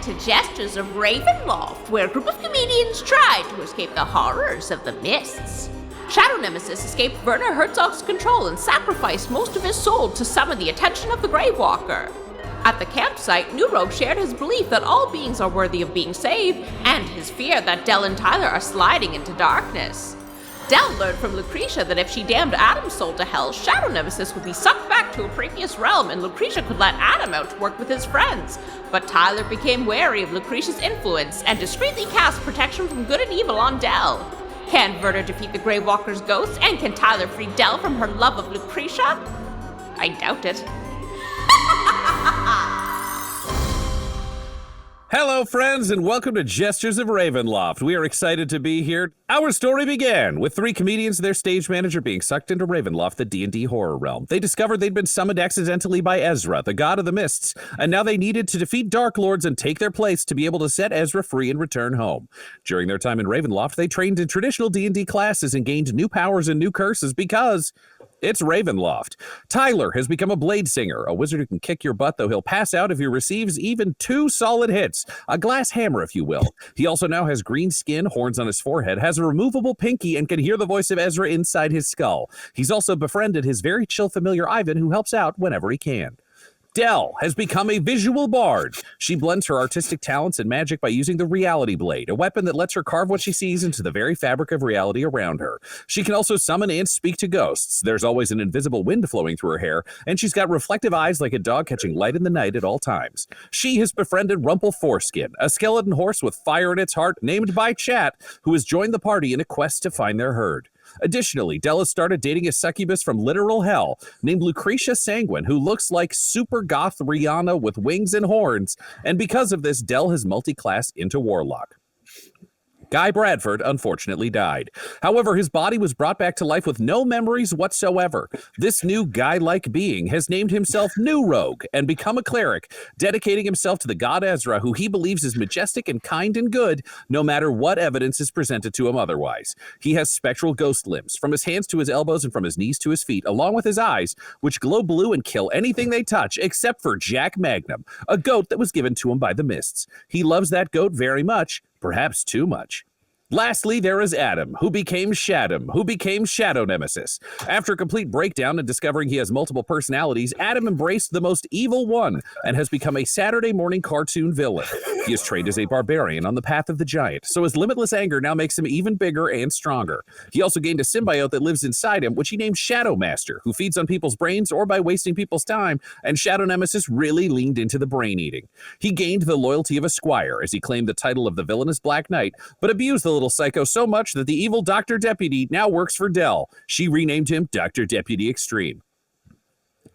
to Jesters of Ravenloft, where a group of comedians tried to escape the horrors of the mists. Shadow Nemesis escaped Werner Herzog's control and sacrificed most of his soul to summon the attention of the Gravewalker. At the campsite, New Rogue shared his belief that all beings are worthy of being saved, and his fear that Del and Tyler are sliding into darkness. Del learned from Lucretia that if she damned Adam's soul to hell, Shadow Nemesis would be sucked back to a previous realm and Lucretia could let Adam out to work with his friends. But Tyler became wary of Lucretia's influence and discreetly cast protection from good and evil on Del. Can Werner defeat the Gravewalker's ghost, and can Tyler free Del from her love of Lucretia? I doubt it. Hello, friends, and welcome to Jesters of Ravenloft. We are excited to be here. Our story began with 3 comedians and their stage manager being sucked into Ravenloft, the D&D horror realm. They discovered they'd been summoned accidentally by Ezra, the god of the mists, and now they needed to defeat Dark Lords and take their place to be able to set Ezra free and return home. During their time in Ravenloft, they trained in traditional D&D classes and gained new powers and new curses because it's Ravenloft. Tyler has become a blade singer, a wizard who can kick your butt, though he'll pass out if he receives even 2 solid hits. A glass hammer, if you will. He also now has green skin, horns on his forehead, has a removable pinky, and can hear the voice of Ezra inside his skull. He's also befriended his very chill familiar Ivan, who helps out whenever he can. Del has become a visual bard. She blends her artistic talents and magic by using the reality blade, a weapon that lets her carve what she sees into the very fabric of reality around her. She can also summon and speak to ghosts. There's always an invisible wind flowing through her hair, and she's got reflective eyes like a dog catching light in the night at all times. She has befriended Rumple Foreskin, a skeleton horse with fire in its heart named by Chat, who has joined the party in a quest to find their herd. Additionally, Del has started dating a succubus from literal hell named Lucretia Sanguine, who looks like super goth Rihanna with wings and horns, and because of this, Del has multi-classed into Warlock. Guy Bradford unfortunately died. However, his body was brought back to life with no memories whatsoever. This new guy-like being has named himself New Rogue and become a cleric, dedicating himself to the god Ezra, who he believes is majestic and kind and good, no matter what evidence is presented to him otherwise. He has spectral ghost limbs, from his hands to his elbows and from his knees to his feet, along with his eyes, which glow blue and kill anything they touch, except for Jack Magnum, a goat that was given to him by the mists. He loves that goat very much, perhaps too much. Lastly, there is Adam, who became Shadow Nemesis. After a complete breakdown and discovering he has multiple personalities, Adam embraced the most evil one and has become a Saturday morning cartoon villain. He is trained as a barbarian on the path of the giant, so his limitless anger now makes him even bigger and stronger. He also gained a symbiote that lives inside him, which he named Shadow Master, who feeds on people's brains or by wasting people's time, and Shadow Nemesis really leaned into the brain eating. He gained the loyalty of a squire as he claimed the title of the villainous Black Knight, but abused the little psycho so much that the evil Dr. Deputy now works for Del. She renamed him Dr. Deputy Extreme.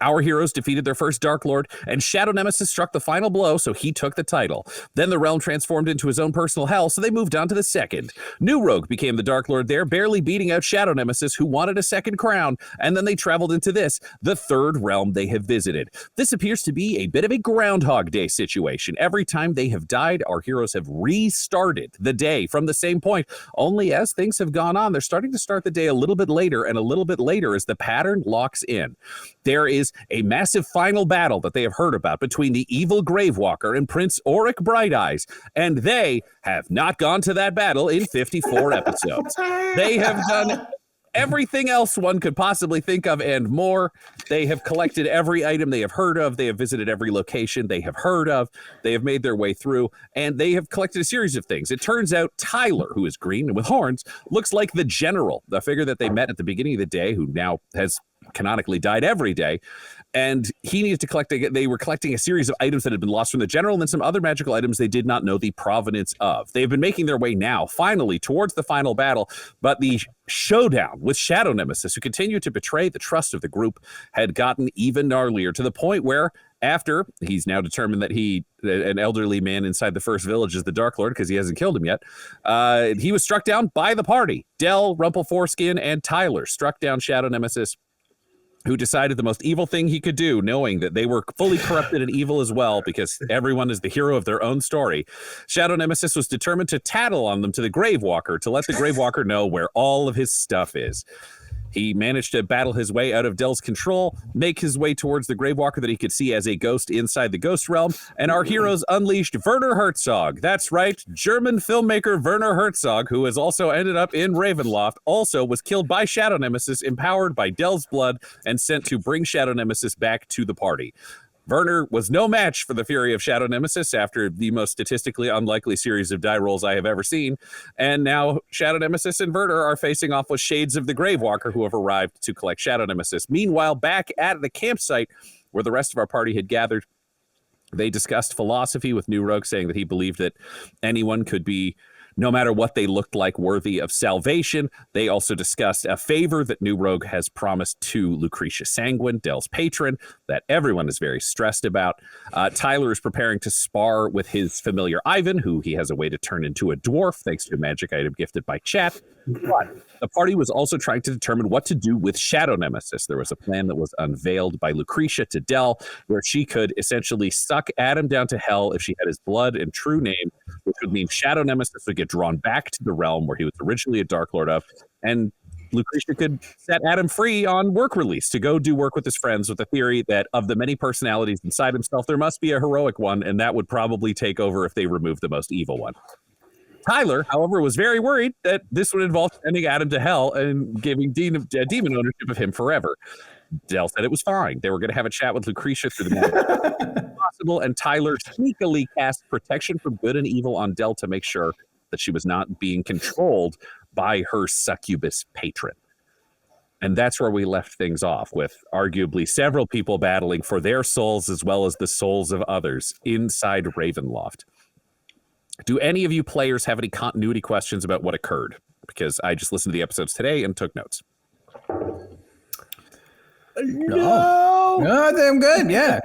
Our heroes defeated their first Dark Lord, and Shadow Nemesis struck the final blow, so he took the title. Then the realm transformed into his own personal hell, so they moved on to the second. New Rogue became the Dark Lord there, barely beating out Shadow Nemesis, who wanted a second crown, and then they traveled into this, the third realm they have visited. This appears to be a bit of a Groundhog Day situation. Every time they have died, our heroes have restarted the day from the same point. Only as things have gone on, they're starting to start the day a little bit later and a little bit later as the pattern locks in. There is a massive final battle that they have heard about between the evil Gravewalker and Prince Auric Brighteyes, and they have not gone to that battle in 54 episodes. They have done everything else one could possibly think of and more. They have collected every item they have heard of. They have visited every location they have heard of. They have made their way through, and they have collected a series of things. It turns out Tyler, who is green and with horns, looks like the general, the figure that they met at the beginning of the day, who now has canonically died every day, and he needed to collect. They were collecting a series of items that had been lost from the general, and then some other magical items they did not know the provenance of. They've been making their way now, finally, towards the final battle, but the showdown with Shadow Nemesis, who continued to betray the trust of the group, had gotten even gnarlier, to the point where, after he's now determined that an elderly man inside the first village is the Dark Lord because he hasn't killed him yet, he was struck down by the party. Del, Rumple Foreskin, and Tyler struck down Shadow Nemesis, who decided the most evil thing he could do, knowing that they were fully corrupted and evil as well, because everyone is the hero of their own story. Shadow Nemesis was determined to tattle on them to the Gravewalker, to let the Gravewalker know where all of his stuff is. He managed to battle his way out of Dell's control, make his way towards the Gravewalker that he could see as a ghost inside the Ghost Realm, and our heroes unleashed Werner Herzog. That's right, German filmmaker Werner Herzog, who has also ended up in Ravenloft, also was killed by Shadow Nemesis, empowered by Dell's blood, and sent to bring Shadow Nemesis back to the party. Werner was no match for the fury of Shadow Nemesis after the most statistically unlikely series of die rolls I have ever seen. And now Shadow Nemesis and Werner are facing off with shades of the Gravewalker who have arrived to collect Shadow Nemesis. Meanwhile, back at the campsite where the rest of our party had gathered, they discussed philosophy with New Rogue, saying that he believed that anyone could be, no matter what they looked like, worthy of salvation. They also discussed a favor that New Rogue has promised to Lucretia Sanguine, Dell's patron, that everyone is very stressed about. Tyler is preparing to spar with his familiar Ivan, who he has a way to turn into a dwarf, thanks to a magic item gifted by chat. But the party was also trying to determine what to do with Shadow Nemesis. There was a plan that was unveiled by Lucretia to Dell, where she could essentially suck Adam down to hell if she had his blood and true name, which would mean Shadow Nemesis would get drawn back to the realm where he was originally a Dark Lord of, and Lucretia could set Adam free on work release to go do work with his friends, with the theory that of the many personalities inside himself, there must be a heroic one, and that would probably take over if they remove the most evil one. Tyler, however, was very worried that this would involve sending Adam to hell and giving demon ownership of him forever. Dell said it was fine. They were going to have a chat with Lucretia through the moment possible, and Tyler sneakily cast protection from good and evil on Dell to make sure that she was not being controlled by her succubus patron. And that's where we left things off, with arguably several people battling for their souls as well as the souls of others inside Ravenloft. Do any of you players have any continuity questions about what occurred? Because I just listened to the episodes today and took notes. No, I'm good. Yeah,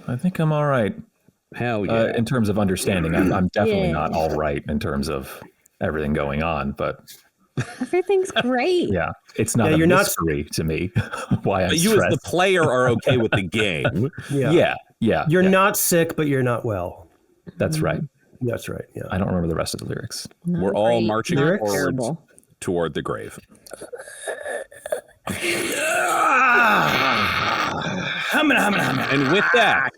I think I'm all right. Hell yeah! In terms of understanding, I'm definitely not all right in terms of everything going on, but everything's great. Yeah, it's not a mystery to me why I'm but you stressed. as the player are okay with the game. Yeah. You're not sick, but you're not well. That's right. That's right. Yeah. I don't remember the rest of the lyrics. We're all marching forward toward the grave. And with that,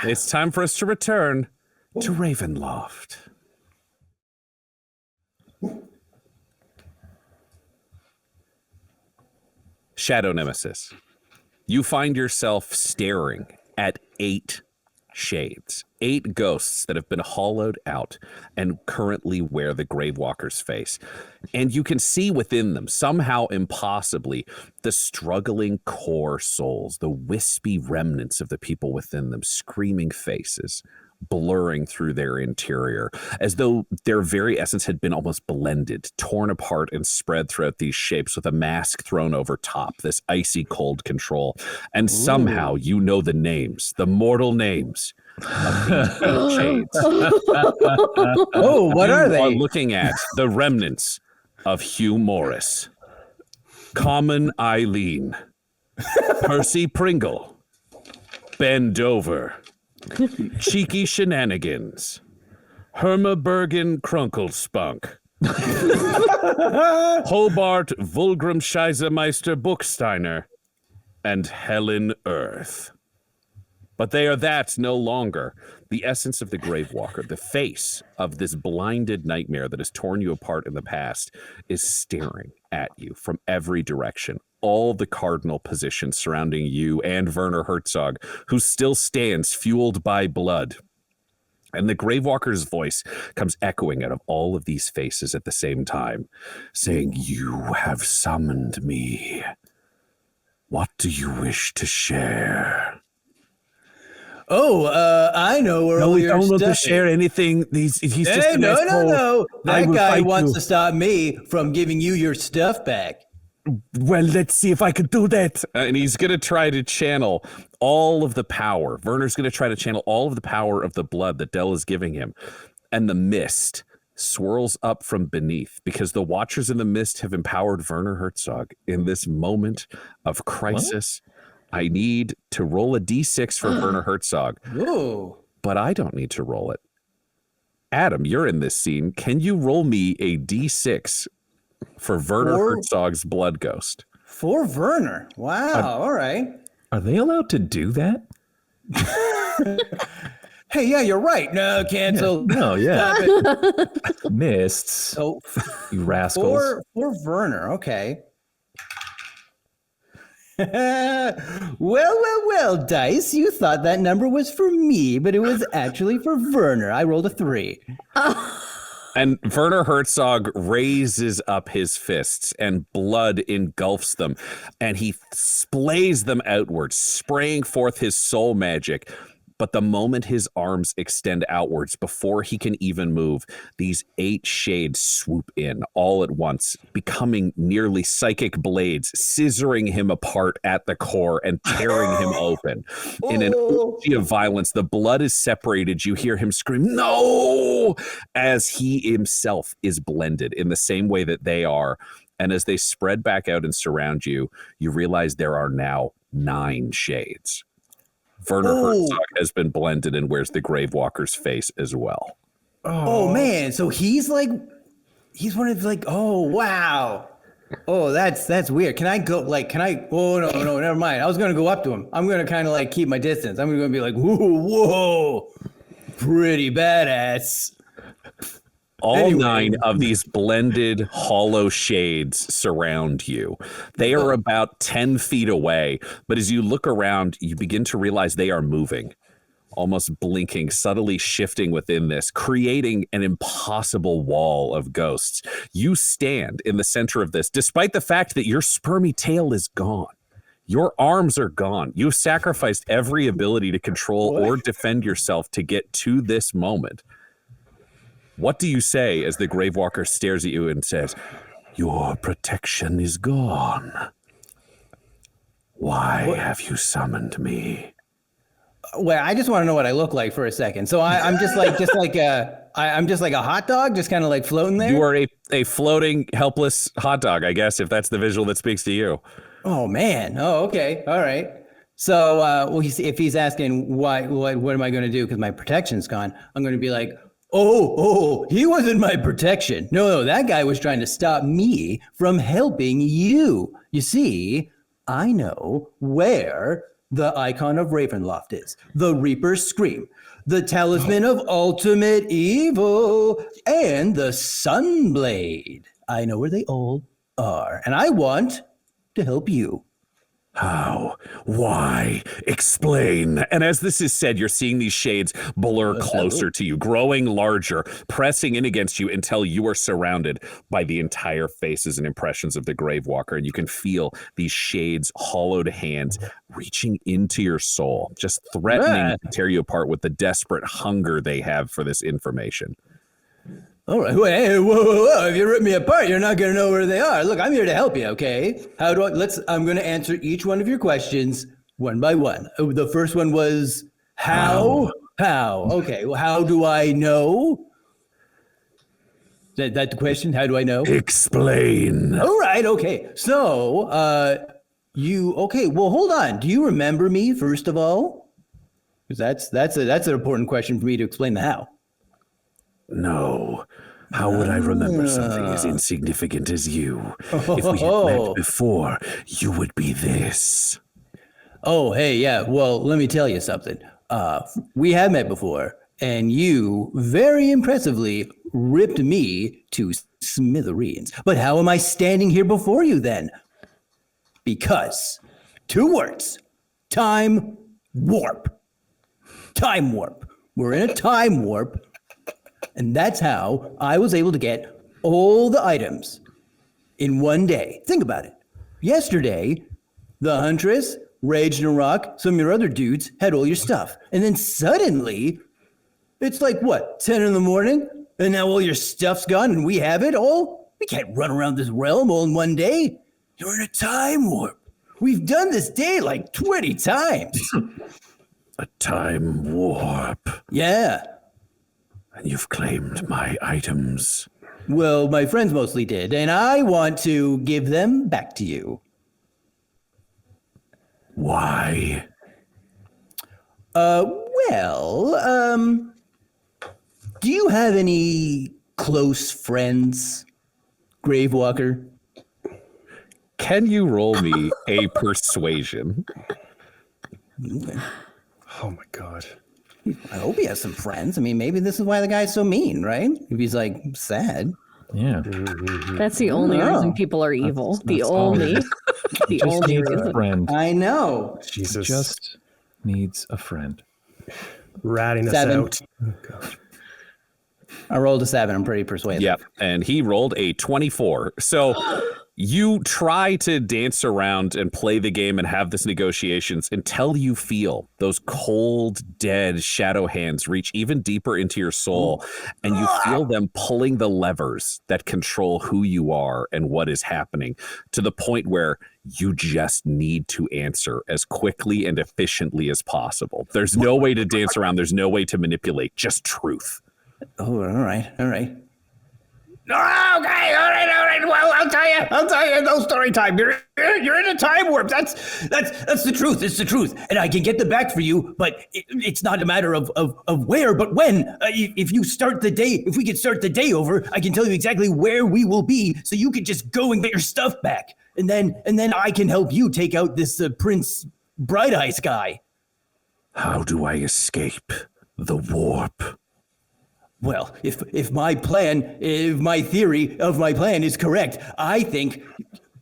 it's time for us to return to Ravenloft. Shadow Nemesis. You find yourself staring at 8 shades, 8 ghosts that have been hollowed out and currently wear the Gravewalker's face. And you can see within them, somehow impossibly, the struggling core souls, the wispy remnants of the people within them, screaming faces, blurring through their interior, as though their very essence had been almost blended, torn apart, and spread throughout these shapes with a mask thrown over top, this icy cold control. And somehow you know the names, the mortal names of these 8 shades. Oh, what are they? You are looking at the remnants of Hugh Morris, Common Eileen, Percy Pringle, Ben Dover, Cheeky Shenanigans, Herma Bergen Krunkelspunk, Hobart Vulgrim Scheisemeister Buchsteiner, and Helen Earth. But they are that no longer. The essence of the Gravewalker, the face of this blinded nightmare that has torn you apart in the past, is staring at you from every direction. All the cardinal positions surrounding you and Werner Herzog, who still stands fueled by blood. And the Gravewalker's voice comes echoing out of all of these faces at the same time, saying, "You have summoned me. What do you wish to share?" Oh, I know where all your stuff to share anything. He's just no. That guy wants to stop me from giving you your stuff back. Well, let's see if I can do that. And he's going to try to channel all of the power. Werner's going to try to channel all of the power of the blood that Dell is giving him. And the mist swirls up from beneath because the Watchers in the Mist have empowered Werner Herzog in this moment of crisis. What? I need to roll a d6 for Werner Herzog. Ooh. But I don't need to roll it. Adam, you're in this scene. Can you roll me a d6 for Werner Herzog's blood ghost. For Werner. Wow. All right. Are they allowed to do that? Hey, yeah, you're right. No, cancel. Yeah. No, yeah. Mists. So, you rascals. For Werner. Okay. Well, Dice, you thought that number was for me, but it was actually for Werner. I rolled a 3. And Werner Herzog raises up his fists and blood engulfs them, and he splays them outwards, spraying forth his soul magic. But the moment his arms extend outwards, before he can even move, these 8 shades swoop in all at once, becoming nearly psychic blades, scissoring him apart at the core and tearing him open. In an orgy of violence, the blood is separated. You hear him scream, "No!" as he himself is blended in the same way that they are. And as they spread back out and surround you, you realize there are now 9 shades. Werner Herzog has been blended and wears the Gravewalker's face as well. Oh man, so he's one of oh wow. Oh, that's weird. Can I go oh no, never mind. I was gonna go up to him. I'm gonna kind of keep my distance. I'm gonna be like, whoa, pretty badass. All 9 of these blended hollow shades surround you. They are about 10 feet away, but as you look around, you begin to realize they are moving, almost blinking, subtly shifting within this, creating an impossible wall of ghosts. You stand in the center of this, despite the fact that your spermy tail is gone. Your arms are gone. You've sacrificed every ability to control or defend yourself to get to this moment. What do you say as the Gravewalker stares at you and says, "Your protection is gone. Why have you summoned me?" Well, I just want to know what I look like for a second. So I'm just like a hot dog, just kind of floating there. You are a floating, helpless hot dog, I guess, if that's the visual that speaks to you. Oh man. Oh, okay. All right. So, if he's asking what am I going to do because my protection's gone, I'm going to be like, Oh, he wasn't my protection. No, that guy was trying to stop me from helping you. You see, I know where the icon of Ravenloft is. The Reaper's Scream, the talisman of ultimate evil, and the Sunblade. I know where they all are, and I want to help you. How? Why? Explain. And as this is said, you're seeing these shades blur closer to you, growing larger, pressing in against you until you are surrounded by the entire faces and impressions of the Gravewalker. And you can feel these shades, hollowed hands, reaching into your soul, just threatening to tear you apart with the desperate hunger they have for this information. All right. Hey, whoa. If you rip me apart, you're not going to know where they are. Look, I'm here to help you, okay? I'm going to answer each one of your questions one by one. The first one was how? How? Okay. Well, how do I know? Is that the question? How do I know? Explain. All right. Okay. So, okay. Well, hold on. Do you remember me, first of all? Because that's an important question for me to explain the how. No. How would I remember something as insignificant as you? If we had met before, you would be this. Oh, hey, yeah. Well, let me tell you something. We have met before, and you very impressively ripped me to smithereens. But how am I standing here before you then? Because 2 words. Time warp. Time warp. We're in a time warp. And that's how I was able to get all the items in one day. Think about it. Yesterday, the Huntress, Rage and Rock, some of your other dudes had all your stuff. And then suddenly, it's 10 in the morning? And now all your stuff's gone and we have it all? We can't run around this realm all in one day. You're in a time warp. We've done this day 20 times. A time warp. Yeah. And you've claimed my items. Well, my friends mostly did, and I want to give them back to you. Why? Do you have any close friends, Gravewalker. Can you roll me a persuasion? Oh my God. I hope he has some friends. I mean, maybe this is why the guy's so mean, right? If he's like sad. Yeah. That's the only Oh. reason people are evil. The that's all. only Just needs a reason. friend. I know. Jesus. Just needs a friend. ratting us 7. out. Oh, God. I rolled a 7. I'm pretty persuasive. Yep. And he rolled a 24. So you try to dance around and play the game and have this negotiations until you feel those cold, dead shadow hands reach even deeper into your soul. And you feel them pulling the levers that control who you are and what is happening, to the point where you just need to answer as quickly and efficiently as possible. There's no way to dance around. There's no way to manipulate, just truth. Oh, all right. Okay, all right. Well, I'll tell you. No story time. You're in a time warp. That's the truth. It's the truth, and I can get them back for you. But it's not a matter of where, but when. If you start the day, if we could start the day over, I can tell you exactly where we will be, so you could just go and get your stuff back, and then I can help you take out this Prince Bright Eyes guy. How do I escape the warp? Well, if my theory of my plan is correct, I think,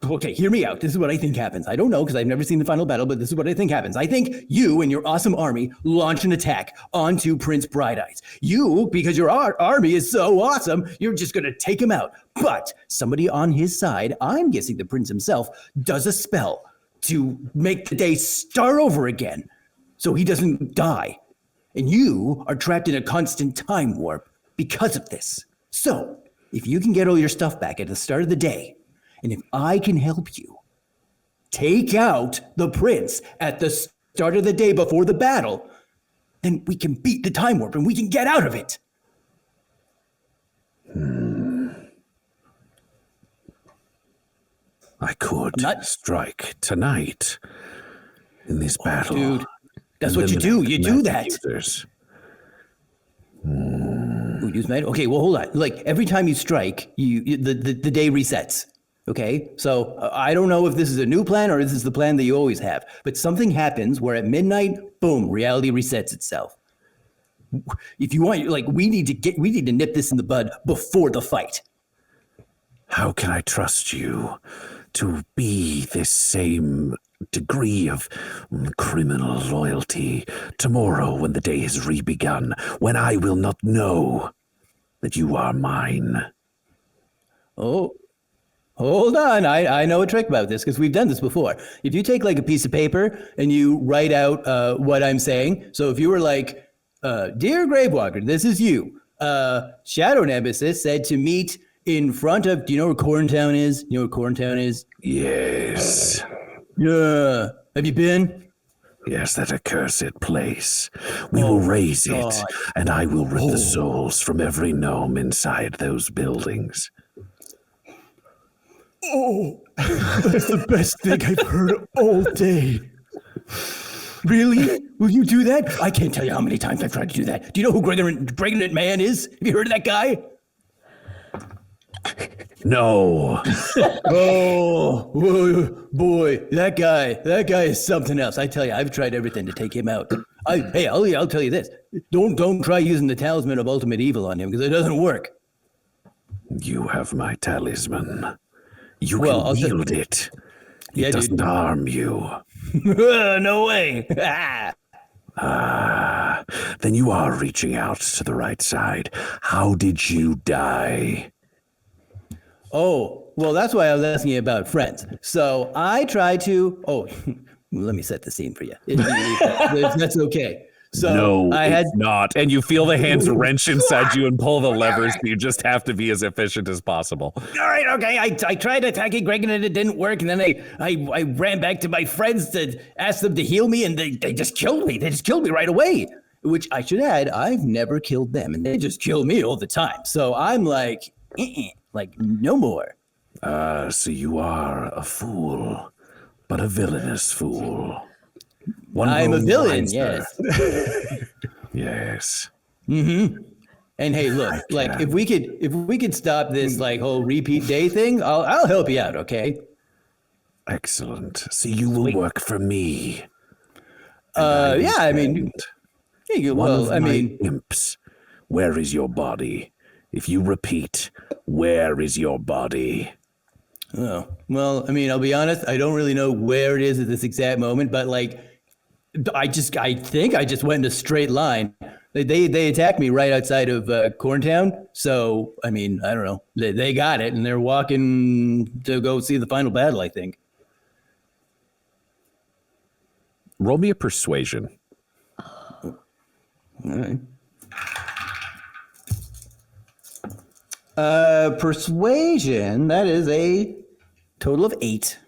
okay, hear me out. This is what I think happens. I don't know because I've never seen the final battle, but this is what I think happens. I think you and your awesome army launch an attack onto Prince Bright Eyes. You, because your army is so awesome, you're just going to take him out. But somebody on his side, I'm guessing the prince himself, does a spell to make the day start over again so he doesn't die. And you are trapped in a constant time warp because of this. So, if you can get all your stuff back at the start of the day, and if I can help you take out the prince at the start of the day before the battle, then we can beat the time warp and we can get out of it. I could strike tonight in this battle. Dude, that's what you do. You do that. Okay, well, hold on. Like every time you strike, the day resets. Okay, so I don't know if this is a new plan or if this is the plan that you always have, but something happens where at midnight, boom, reality resets itself. If you want, like, we need to nip this in the bud before the fight. How can I trust you to be this same degree of criminal loyalty tomorrow when the day has re-begun, when I will not know that you are mine? Oh, hold on. I know a trick about this because we've done this before. If you take like a piece of paper and you write out what I'm saying. So if you were like, Dear Gravewalker, this is you. Shadow Nemesis said to meet in front of, do you know where Corntown is? You know where Corntown is? Yes. Yeah. Have you been? Yes, that accursed place. We will raise it, and I will rip the souls from every gnome inside those buildings. Oh, that's the best thing I've heard all day. Really? Will you do that? I can't tell you how many times I've tried to do that. Do you know who Pregnant Man is? Have you heard of that guy? No. Oh, boy, that guy is something else. I tell you, I've tried everything to take him out. I'll tell you this. Don't try using the talisman of ultimate evil on him because it doesn't work. You have my talisman. You can wield it. It doesn't harm you. No way. Then you are reaching out to the right side. How did you die? Oh, well, that's why I was asking you about friends. So I try to. Oh, let me set the scene for you. That's okay. So no, it's not. And you feel the hands wrench inside you and pull the levers. You just have to be as efficient as possible. All right, okay. I tried attacking Greg and it didn't work, and then I ran back to my friends to ask them to heal me, and they just killed me. They just killed me right away. Which I should add, I've never killed them, and they just kill me all the time. So I'm like, no more. So you are a fool, but a villainous fool. I'm a villain, yes. Yes. Mm-hmm. And hey, look, like if we could stop this like whole repeat day thing, I'll help you out, okay? Excellent. So you will work for me. Yeah, I mean, One of my imps. Where is your body? If you repeat, where is your body? Oh, well, I mean, I'll be honest, I don't really know where it is at this exact moment, but like, I think I just went in a straight line. They attacked me right outside of Corntown. So, I mean, I don't know. They got it, and they're walking to go see the final battle, I think. Roll me a persuasion. All right. Persuasion, that is a total of 8.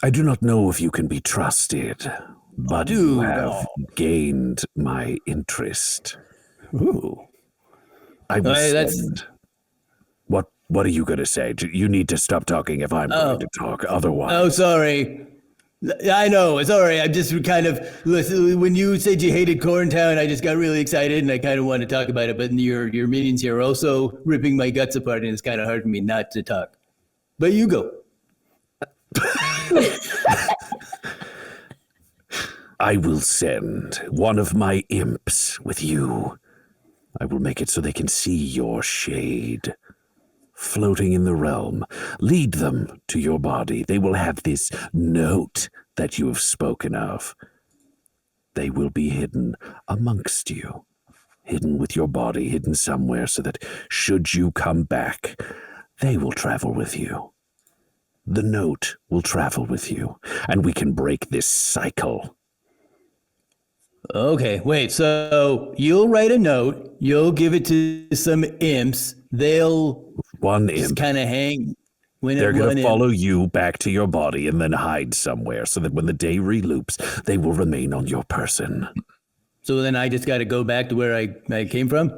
I do not know if you can be trusted, but you have gained my interest. Ooh. I will that's- send. What are you going to say? You need to stop talking if I'm going to talk. Otherwise, Oh, sorry. I know. Sorry. I'm just kind of listen. When you said you hated Corntown, I just got really excited and I kind of wanted to talk about it. But your meetings here are also ripping my guts apart, and it's kind of hard for me not to talk. But you go. I will send one of my imps with you. I will make it so they can see your shade floating in the realm. Lead them to your body. They will have this note that you have spoken of. They will be hidden amongst you, hidden with your body, hidden somewhere, so that should you come back, they will travel with you. The note will travel with you, and we can break this cycle. Okay, wait. So you'll write a note. You'll give it to some imps. They'll One just imp. kind of hang. They're going to follow you back to your body and then hide somewhere so that when the day reloops, they will remain on your person. So then I just got to go back to where I came from?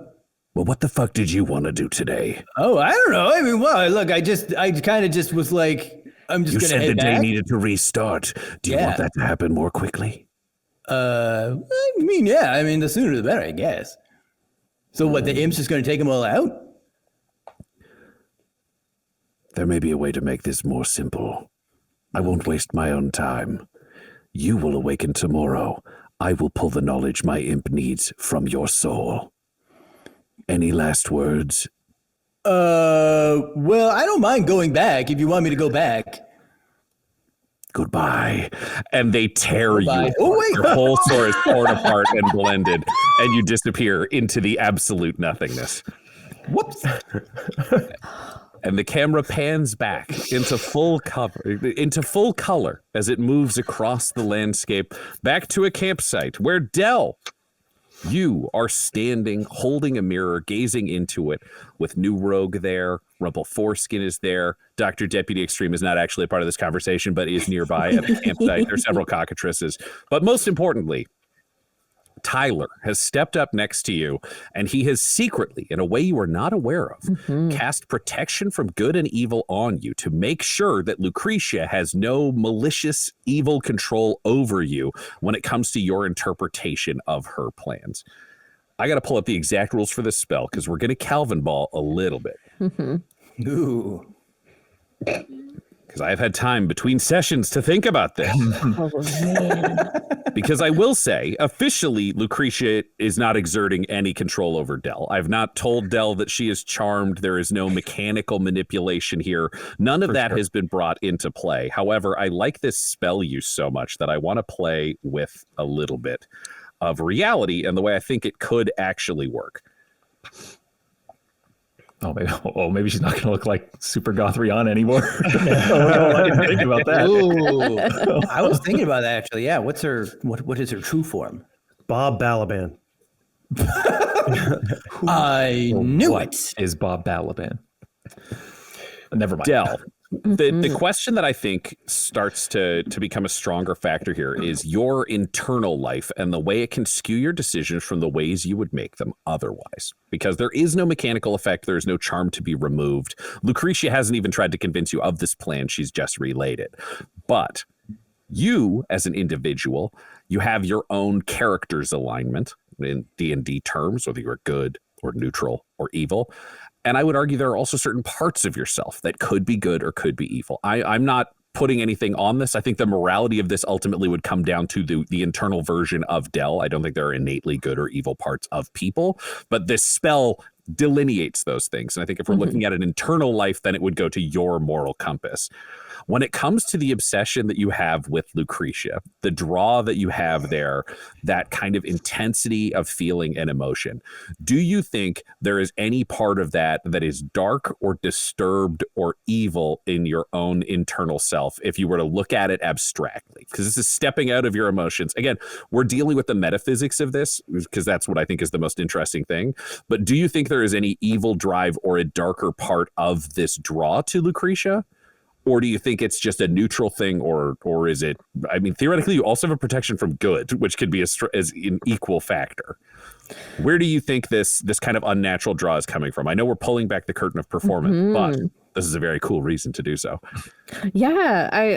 Well, what the fuck did you want to do today? Oh, I don't know. I mean, well, look, I kind of just was like, I'm just You going to said the head day back. needed to restart. Do you want that to happen more quickly? I mean, yeah. I mean, the sooner the better, I guess. So what, the imp's just going to take them all out? There may be a way to make this more simple. I won't waste my own time. You will awaken tomorrow. I will pull the knowledge my imp needs from your soul. Any last words? Well, I don't mind going back if you want me to go back. Goodbye. And they tear you. Oh, wait. Your whole sword is torn apart and blended, and you disappear into the absolute nothingness. Whoops. And the camera pans back into full color as it moves across the landscape back to a campsite where Dell, you are standing, holding a mirror, gazing into it with New Rogue there. Rumple Foreskin is there. Dr. Deputy Extreme is not actually a part of this conversation, but is nearby at the campsite. There are several cockatrices. But most importantly, Tyler has stepped up next to you, and he has secretly, in a way you are not aware of, cast protection from good and evil on you to make sure that Lucretia has no malicious, evil control over you when it comes to your interpretation of her plans. I got to pull up the exact rules for this spell because we're going to Calvin Ball a little bit. Ooh. Because I've had time between sessions to think about this. Oh, man. Because I will say, officially, Lucretia is not exerting any control over Dell. I've not told Dell that she is charmed. There is no mechanical manipulation here. None of that has been brought into play. However, I like this spell use so much that I want to play with a little bit of reality and the way I think it could actually work. Maybe she's not going to look like Super Gothrion anymore. I didn't think about that. Ooh. I was thinking about that actually. Yeah. What is her true form? Bob Balaban. I knew What it. is Bob Balaban? Never mind. Dell, the question that I think starts to become a stronger factor here is your internal life and the way it can skew your decisions from the ways you would make them otherwise. Because there is no mechanical effect. There is no charm to be removed. Lucretia hasn't even tried to convince you of this plan. She's just relayed it. But you, as an individual, you have your own character's alignment. in D&D terms, whether you're good or neutral or evil. And I would argue there are also certain parts of yourself that could be good or could be evil. I'm not putting anything on this. I think the morality of this ultimately would come down to the internal version of Del. I don't think there are innately good or evil parts of people, but this spell delineates those things. And I think if we're looking at an internal life, then it would go to your moral compass. When it comes to the obsession that you have with Lucretia, the draw that you have there, that kind of intensity of feeling and emotion, do you think there is any part of that that is dark or disturbed or evil in your own internal self if you were to look at it abstractly? Because this is stepping out of your emotions. Again, we're dealing with the metaphysics of this because that's what I think is the most interesting thing. But do you think there is any evil drive or a darker part of this draw to Lucretia? Or do you think it's just a neutral thing, or is it? I mean, theoretically, you also have a protection from good, which could be as an equal factor. Where do you think this kind of unnatural draw is coming from? I know we're pulling back the curtain of performance, but this is a very cool reason to do so. Yeah,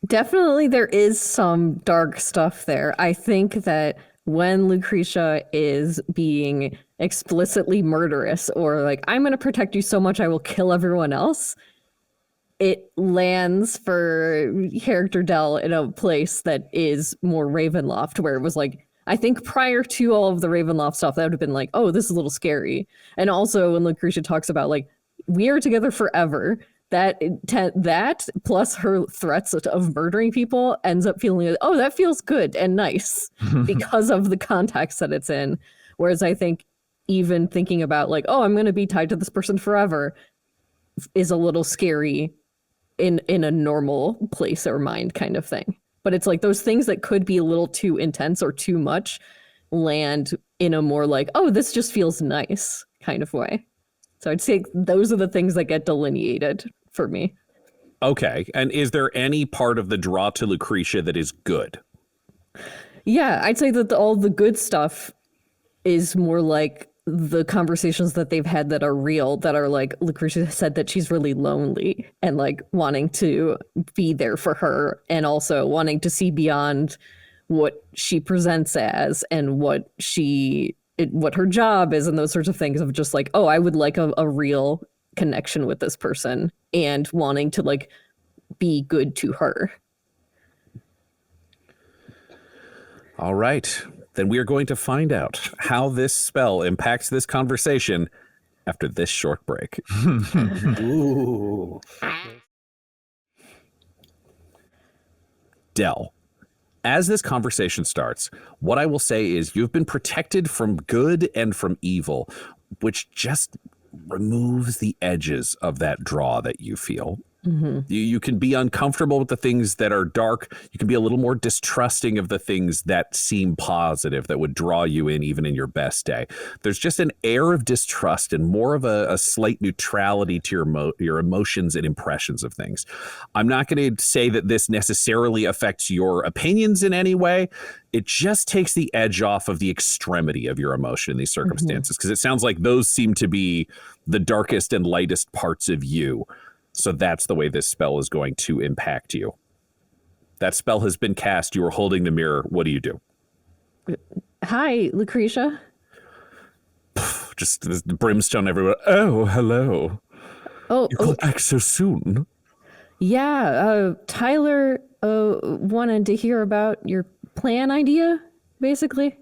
definitely there is some dark stuff there. I think that when Lucretia is being explicitly murderous, or like, I'm going to protect you so much I will kill everyone else, it lands for character Del in a place that is more Ravenloft, where it was like, I think prior to all of the Ravenloft stuff, that would have been like, oh, this is a little scary. And also when Lucretia talks about like, we are together forever, that plus her threats of murdering people ends up feeling like, oh, that feels good and nice because of the context that it's in. Whereas I think even thinking about like, oh, I'm going to be tied to this person forever is a little scary in a normal place or mind kind of thing. But it's like those things that could be a little too intense or too much land in a more like, oh, this just feels nice kind of way. So I'd say those are the things that get delineated for me. Okay. And is there any part of the draw to Lucretia that is good? Yeah, I'd say that all the good stuff is more like the conversations that they've had that are real, that are like, Lucretia said that she's really lonely and like wanting to be there for her, and also wanting to see beyond what she presents as and what her job is, and those sorts of things, of just like, oh, I would like a real connection with this person, and wanting to like be good to her. All right. Then we are going to find out how this spell impacts this conversation after this short break. Ooh. Del, as this conversation starts, what I will say is you've been protected from good and from evil, which just removes the edges of that draw that you feel. Mm-hmm. You can be uncomfortable with the things that are dark. You can be a little more distrusting of the things that seem positive, that would draw you in even in your best day. There's just an air of distrust and more of a slight neutrality to your emotions and impressions of things. I'm not going to say that this necessarily affects your opinions in any way. It just takes the edge off of the extremity of your emotion in these circumstances, because it sounds like those seem to be the darkest and lightest parts of you. So that's the way this spell is going to impact you. That spell has been cast. You are holding the mirror. What do you do? Hi, Lucretia. Just the brimstone everywhere. Oh, hello. Oh, you could act so soon. Yeah, Tyler wanted to hear about your plan idea, basically.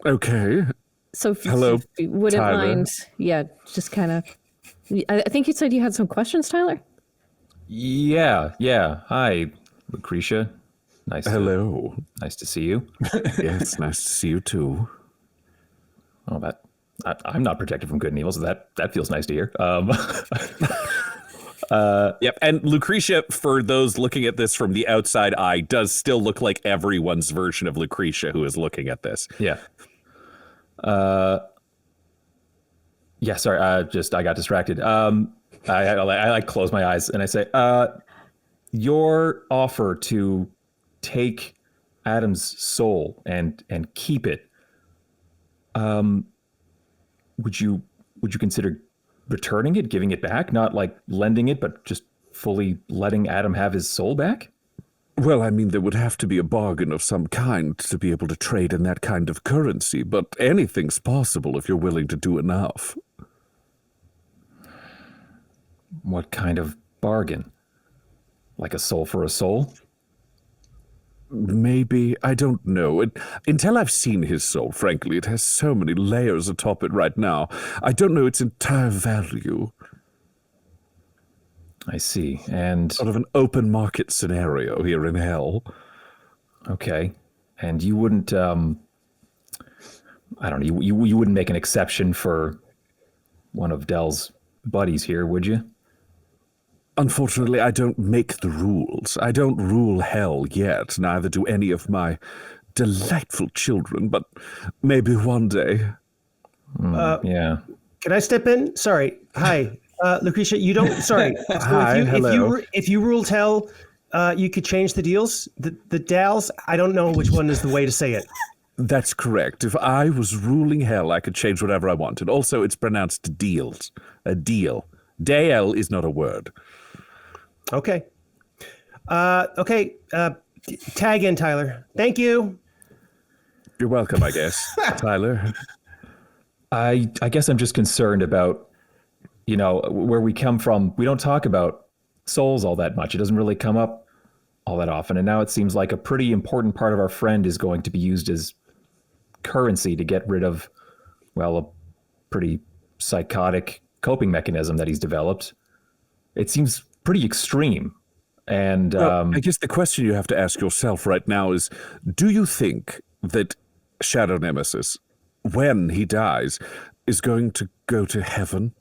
Okay. So hello, if you wouldn't Tyler. mind, yeah, just kind of. I think you said you had some questions, Tyler? Yeah. Hi, Lucretia. Hello. Nice to see you. Yes, nice to see you too. Oh, I'm not protected from good and evil, so that feels nice to hear. Yep, and Lucretia, for those looking at this from the outside eye, does still look like everyone's version of Lucretia who is looking at this. Yeah. Yeah, sorry, I got distracted. I like close my eyes and I say, your offer to take Adam's soul and keep it, would you consider returning it, giving it back, not like lending it, but just fully letting Adam have his soul back? Well, I mean, there would have to be a bargain of some kind to be able to trade in that kind of currency, but anything's possible if you're willing to do enough. What kind of bargain? Like a soul for a soul? Maybe, I don't know. Until I've seen his soul, frankly, it has so many layers atop it right now. I don't know its entire value. I see. And Sort of an open market scenario here in hell. okay. And you wouldn't I don't know, you wouldn't make an exception for one of Dell's buddies here, would you? Unfortunately, I don't make the rules. I don't rule hell yet, neither do any of my delightful children, but maybe one day. Yeah. Can I step in? Sorry. Hi, Lucretia. You don't. Sorry. So Hi, hello. If you ruled hell, you could change the deals. The Dals. I don't know which one is the way to say it. That's correct. If I was ruling hell, I could change whatever I wanted. Also, it's pronounced deals. A deal. Dale is not a word. Okay. Okay. Tag in, Tyler. Thank you. You're welcome, I guess, Tyler. I guess I'm just concerned about, where we come from. We don't talk about souls all that much. It doesn't really come up all that often. And now it seems like a pretty important part of our friend is going to be used as currency to get rid of, well, a pretty psychotic coping mechanism that he's developed. It seems pretty extreme. And I guess the question you have to ask yourself right now is, do you think that Shadow Nemesis, when he dies, is going to go to heaven?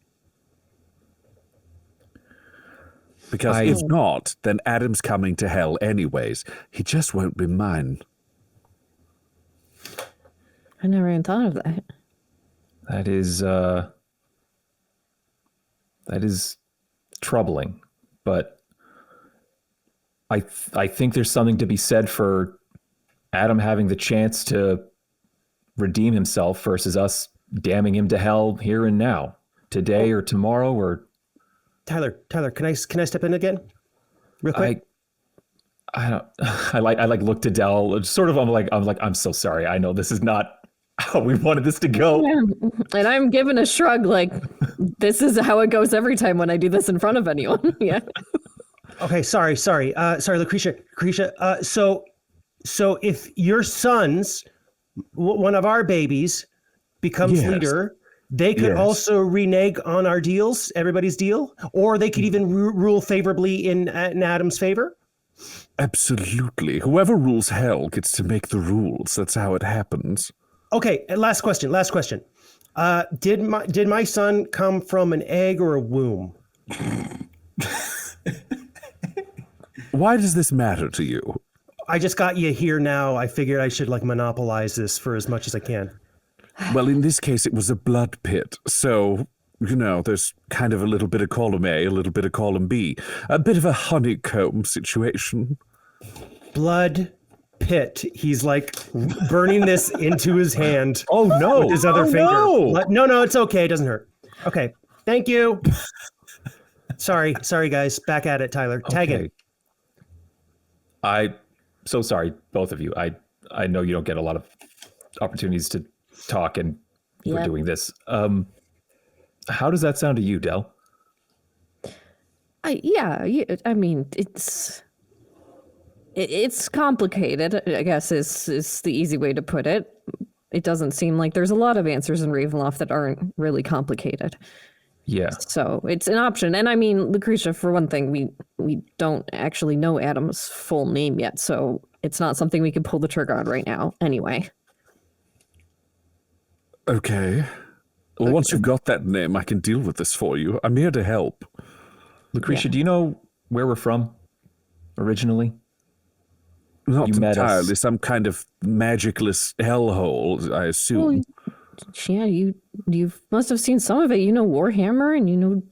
Because if not, then Adam's coming to hell anyways. He just won't be mine. I never even thought of that. that is troubling. But I think there's something to be said for Adam having the chance to redeem himself versus us damning him to hell here and now, today or tomorrow or. Tyler, can I step in again, real quick? I look to Dell. Sort of, I'm so sorry. I know this is not how we wanted this to go. Yeah. And I'm giving a shrug, like this is how it goes every time when I do this in front of anyone. Yeah. Okay, sorry, Lucretia. So if your son's one of our babies becomes Yes. leader, they could Yes. also renege on our deals, everybody's deal, or they could even rule favorably in Adam's favor. Absolutely. Whoever rules hell gets to make the rules. That's how it happens. Okay, and last question. Did my son come from an egg or a womb? Why does this matter to you? I just got you here now. I figured I should monopolize this for as much as I can. Well, in this case, it was a blood pit. So, there's kind of a little bit of column A, a little bit of column B. A bit of a honeycomb situation. Blood pit. He's burning this into his hand. Oh, no. With his other finger. No, it's okay. It doesn't hurt. Okay. Thank you. Sorry, guys. Back at it, Tyler. Tag in. I'm so sorry, both of you. I know you don't get a lot of opportunities to talk, and we're Yeah. doing this. How does that sound to you, Del? I mean, it's complicated, I guess is the easy way to put it. It doesn't seem like there's a lot of answers in Ravenloft that aren't really complicated. Yeah. So it's an option. And I mean, Lucretia, for one thing, we don't actually know Adam's full name yet, so it's not something we can pull the trigger on right now anyway. Okay. Well, once you've got that name, I can deal with this for you. I'm here to help. Lucretia, do you know where we're from originally? Not You met us. entirely. Some kind of magicless hellhole, I assume. Yeah, you must have seen some of it. You know Warhammer, and you know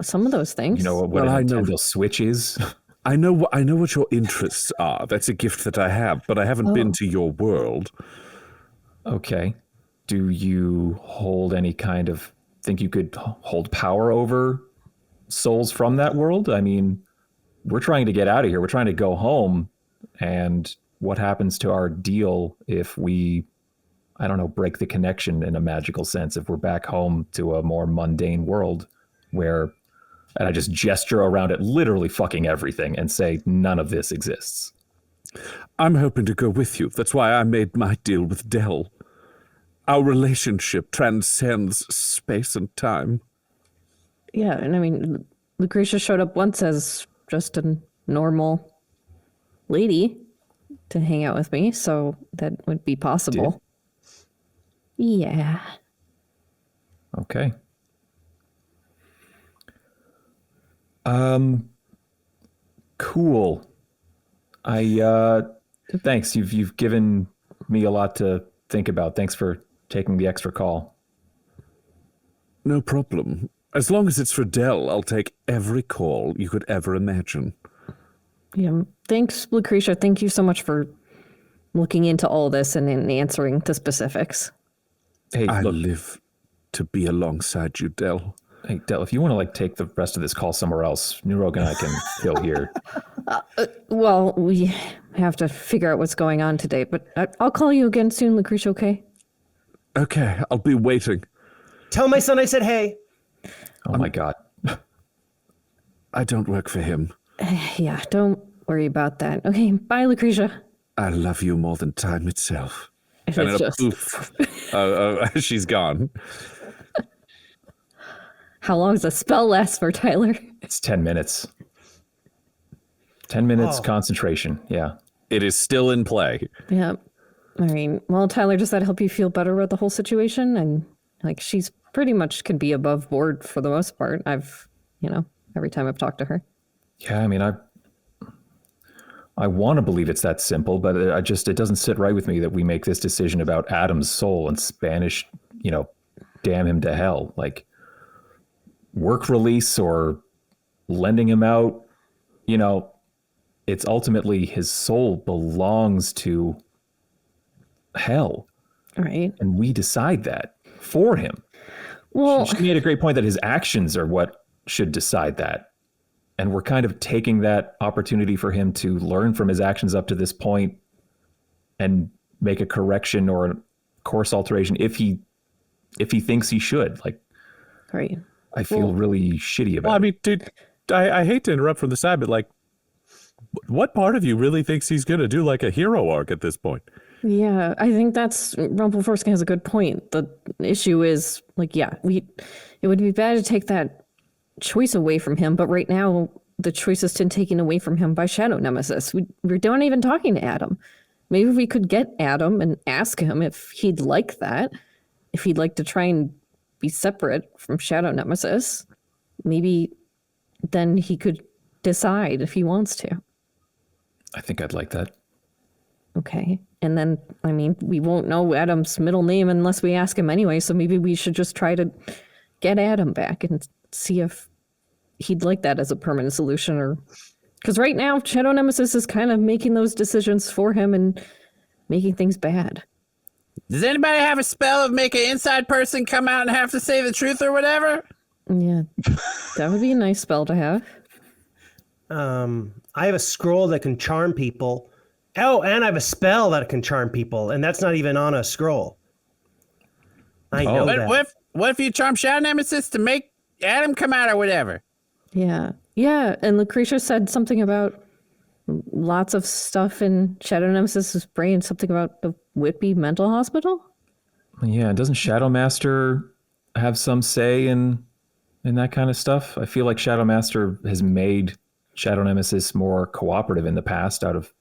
some of those things. You know what Well, a I know. Nintendo Switch is? I know what your interests are. That's a gift that I have, but I haven't been to your world. Okay. Do you hold any kind of, think you could hold power over souls from that world? I mean, we're trying to get out of here. We're trying to go home. And what happens to our deal if we, I don't know, break the connection in a magical sense, if we're back home to a more mundane world where, and I just gesture around it, literally fucking everything, and say none of this exists. I'm hoping to go with you. That's why I made my deal with Dell. Our relationship transcends space and time. Yeah, and I mean, Lucretia showed up once as just a normal lady to hang out with me, so that would be possible. Yeah. Okay. Cool. Thanks. You've given me a lot to think about. Thanks for taking the extra call. No problem. As long as it's for Dell, I'll take every call you could ever imagine. Yeah. Thanks, Lucretia. Thank you so much for looking into all this and answering the specifics. Hey, I look, live to be alongside you, Dell. hey, Del, if you want to take the rest of this call somewhere else, Nurog and I can go here. Well, we have to figure out what's going on today, but I'll call you again soon, Lucretia, okay? Okay, I'll be waiting. Tell my son I said hey. Oh my God. I don't work for him. Yeah, don't worry about that. Okay, bye, Lucretia. I love you more than time itself. It's And then a just- poof. She's gone. How long does a spell last for, Tyler? It's 10 minutes. 10 minutes concentration. Yeah. It is still in play. Yeah. I mean, well, Tyler, does that help you feel better about the whole situation? And she's pretty much can be above board for the most part. Every time I've talked to her. Yeah, I mean, I want to believe it's that simple, but it doesn't sit right with me that we make this decision about Adam's soul and Spanish, damn him to hell. Work release or lending him out, it's ultimately his soul belongs to hell. Right. And we decide that for him. Well, She made a great point that his actions are what should decide that. And we're kind of taking that opportunity for him to learn from his actions up to this point and make a correction or a course alteration if he thinks he should. right. I feel really shitty about Well, I it. mean, dude, I hate to interrupt from the side, but what part of you really thinks he's going to do a hero arc at this point? Yeah, I think that's Rumpelforskin has a good point. The issue is it would be bad to take that choice away from him, but right now the choice is taken away from him by Shadow Nemesis. We don't even talking to Adam. Maybe we could get Adam and ask him if he'd like that, if he'd like to try and be separate from Shadow Nemesis. Maybe then he could decide if he wants to. I think I'd like that. Okay. And then, we won't know Adam's middle name unless we ask him anyway, so maybe we should just try to get Adam back and see if he'd like that as a permanent solution, or because right now Shadow Nemesis is kind of making those decisions for him and making things bad. Does anybody have a spell of make an inside person come out and have to say the truth or whatever? Yeah, that would be a nice spell to have. I have a scroll that can charm people. Oh, and I have a spell that can charm people, and that's not even on a scroll. I know that. What if you charm Shadow Nemesis to make Adam come out or whatever? Yeah. And Lucretia said something about lots of stuff in Shadow Nemesis's brain, something about the Whitby Mental Hospital. Yeah, doesn't Shadow Master have some say in that kind of stuff? I feel like Shadow Master has made Shadow Nemesis more cooperative in the past out of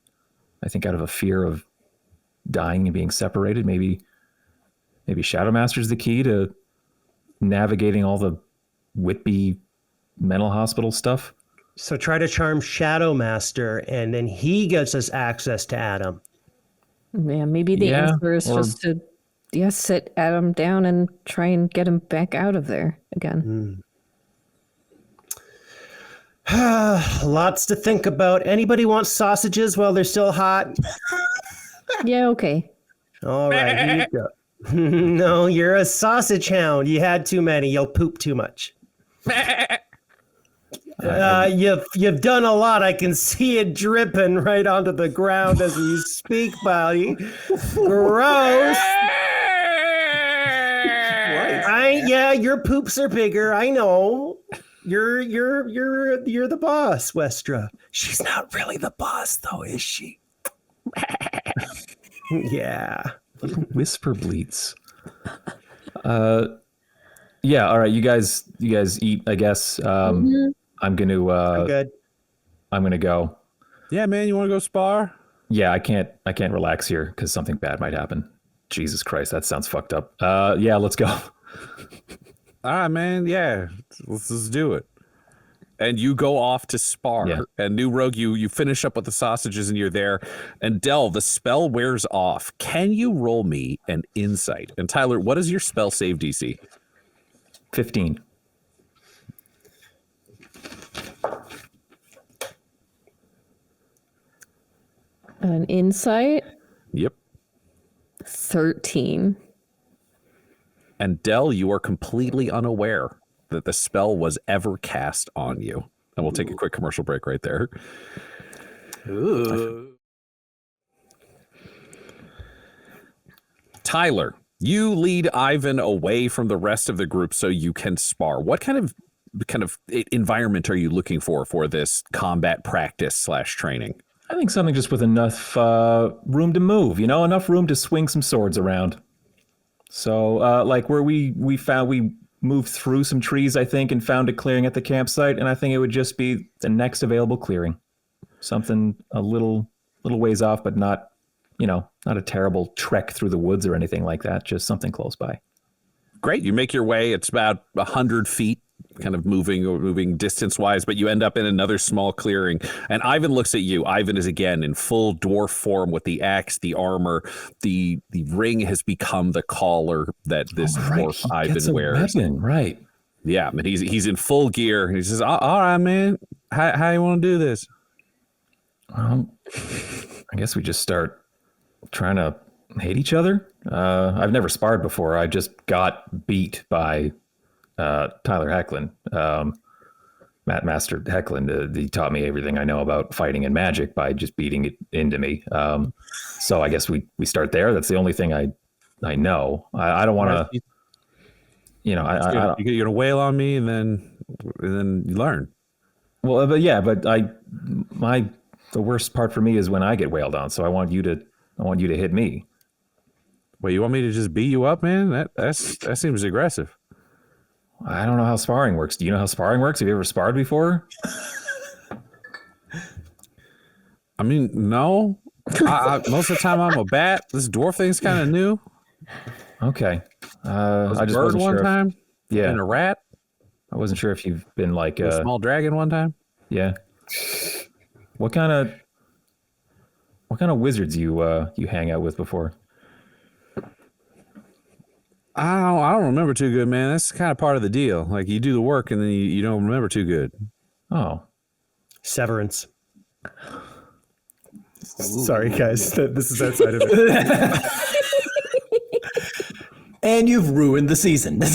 a fear of dying and being separated. Maybe Shadow Master's the key to navigating all the Whitby Mental Hospital stuff. So try to charm Shadow Master, and then he gets us access to Adam. Yeah, maybe the answer is just to sit Adam down and try and get him back out of there again. Lots to think about. Anybody want sausages while they're still hot? Yeah, okay. All right, here you go. No, you're a sausage hound. You had too many. You'll poop too much. You've done a lot. I can see it dripping right onto the ground as we speak, buddy. Gross. Yeah, your poops are bigger. I know. You're the boss, Westra. She's not really the boss, though, is she? Yeah. Whisper bleats. Yeah. All right. You guys eat, I guess. I'm I'm good. gonna go. Yeah, man, you want to go spar? Yeah, I can't relax here because something bad might happen. Jesus Christ, that sounds fucked up. Yeah, let's go. All right, man. Yeah, let's do it. And you go off to spar. Yeah. And New Rogue, you finish up with the sausages and you're there. And Del, the spell wears off. Can you roll me an insight? And Tyler, what is your spell save DC? 15. An insight, Yep. 13. And Del, you are completely unaware that the spell was ever cast on you. And we'll take a quick commercial break right there. Tyler, you lead Ivan away from the rest of the group so you can spar. What kind of environment are you looking for this combat practice / training? I think something just with enough room to move, enough room to swing some swords around. So, like where we moved through some trees, I think, and found a clearing at the campsite, and I think it would just be the next available clearing. Something a little ways off, but not, not a terrible trek through the woods or anything like that, just something close by. Great. You make your way. It's about 100 feet, kind of moving distance-wise, but you end up in another small clearing. And Ivan looks at you. Ivan is again in full dwarf form with the axe, the armor. The ring has become the collar that this dwarf Ivan wears. Weapon, right. Yeah, but he's in full gear. And he says, all right, man. How you want to do this? I guess we just start trying to hate each other. I've never sparred before. I just got beat by Tyler Hecklin, Master Hecklin. He taught me everything I know about fighting and magic by just beating it into me. So I guess we start there. That's the only thing I know. I don't want to, you're gonna wail on me and then you learn. Well, but the worst part for me is when I get wailed on. So I want you to hit me. Wait, you want me to just beat you up, man? That seems aggressive. I don't know how sparring works. Do you know how sparring works? Have you ever sparred before? I mean, no. Most of the time I'm a bat. This dwarf thing's kind of new. Okay. I just bird wasn't one sure time. Yeah. And a rat. I wasn't sure if you've been like A small dragon one time. Yeah. What kind of wizards you hang out with before? I don't remember too good, man. That's kind of part of the deal. Like you do the work and then you don't remember too good. Oh. Severance. Sorry, guys. This is outside of it. And you've ruined the season. That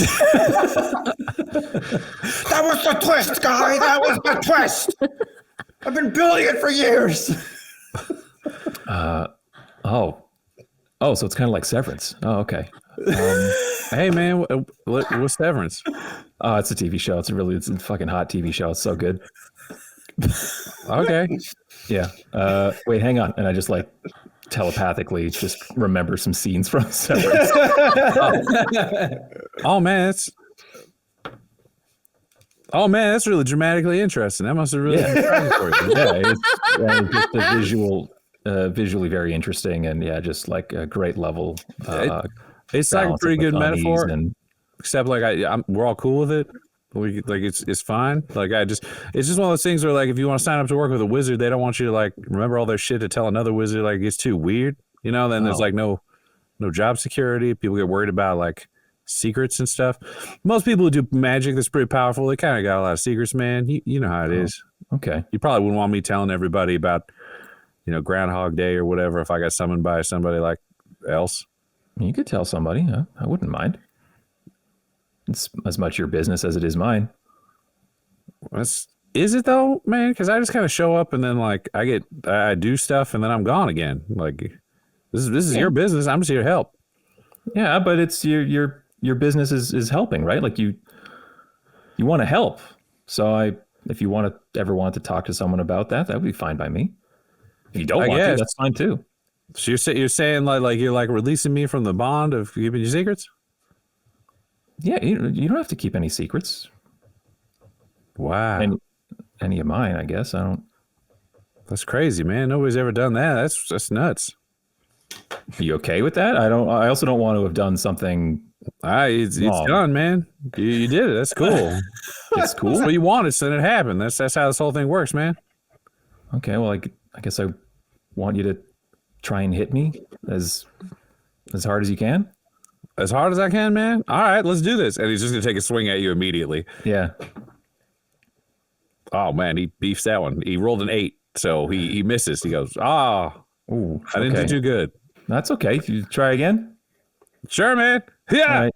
was the twist, guy. That was the twist. I've been building it for years. Oh, so it's kind of like Severance. Oh, okay. Hey, man, what's Severance? Oh, it's a TV show. It's a fucking hot TV show. It's so good. Okay. Yeah. Wait, hang on. And I just like telepathically just remember some scenes from Severance. Oh man, that's really dramatically interesting. That must have really been fun for you. Yeah, it's just visually very interesting, and yeah, just like a great level. It's like a pretty good metaphor, except like we're all cool with it. It's fine. It's just one of those things where like if you want to sign up to work with a wizard, they don't want you to like remember all their shit to tell another wizard. Like it's too weird, Then there's like no job security. People get worried about like secrets and stuff. Most people who do magic that's pretty powerful, they kind of got a lot of secrets, man. You know how it is. Okay. You probably wouldn't want me telling everybody about Groundhog Day or whatever if I got summoned by somebody like else. You could tell somebody. I wouldn't mind. It's as much your business as it is mine. That's Is it though, man? Because I just kind of show up and then like I do stuff and then I'm gone again. Like this is your business. I'm just here to help. Yeah, but it's your business is helping, right? Like you want to help. So if you ever want to talk to someone about that would be fine by me. If you don't want to, that's fine too. So you're saying like you're like releasing me from the bond of keeping your secrets? Yeah, you don't have to keep any secrets. Wow. Any of mine, I guess. I don't. That's crazy, man. Nobody's ever done that. That's nuts. Are you okay with that? I also don't want to have done something. It's done, man. You did it. That's cool. It's cool. That's what you wanted, so then it happened. That's how this whole thing works, man. Okay, well, I guess I want you to try and hit me as hard as you can. As hard as I can, man. All right, let's do this. And he's just gonna take a swing at you immediately. Yeah. Oh man, he beefs that one. He rolled an 8, so he misses. He goes, I didn't do too good. That's okay. You try again. Sure, man. Yeah.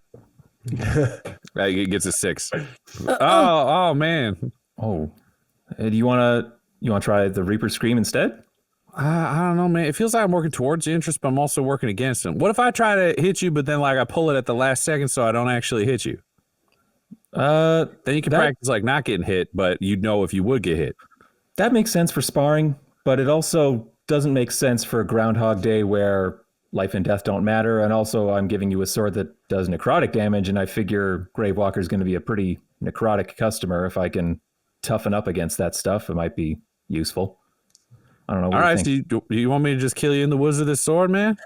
Right. He gets a 6. Oh man. Oh, do you want to try the Reaper Scream instead? I don't know, man. It feels like I'm working towards the interest, but I'm also working against him. What if I try to hit you, but then like I pull it at the last second, so I don't actually hit you? Then you can practice like not getting hit, but you'd know if you would get hit. That makes sense for sparring, but it also doesn't make sense for Groundhog Day where life and death don't matter. And also I'm giving you a sword that does necrotic damage, and I figure Gravewalker is going to be a pretty necrotic customer. If I can toughen up against that stuff, it might be useful. I don't know. All right, so do you want me to just kill you in the woods with this sword, man?